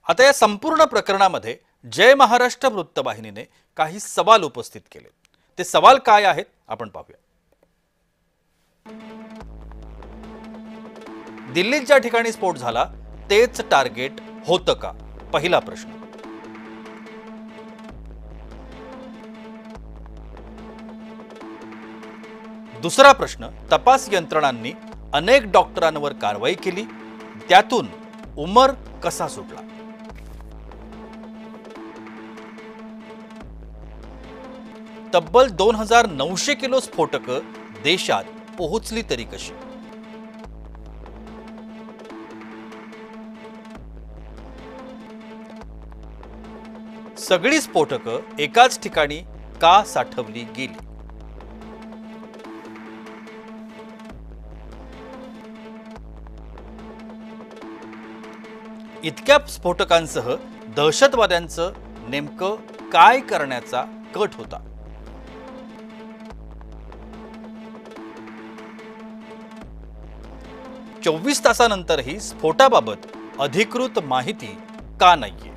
आता या संपूर्ण प्रकरणामध्ये जय महाराष्ट्र वृत्तवाहिनीने काही सवाल उपस्थित केले। ते सवाल काय आहेत आपण पाहूया। दिल्लीत ज्या ठिकाणी स्फोट झाला तेच टार्गेट होतं का? पहिला प्रश्न। दुसरा प्रश्न, तपास यंत्रणांनी अनेक डॉक्टरांवर कारवाई केली, त्यातून उमर कसा सुटला? तब्बल 2900 किलो स्फोटकं देशात पोहोचली तरी कशी? सगळी स्फोटकं एकाच ठिकाणी का साठवली गेली? इतक्या स्फोटकांसह दहशतवाद्यांचं नेमकं काय करण्याचा कट होता? चोवीस तासानंतरही स्फोटाबाबत अधिकृत माहिती का नाहीये?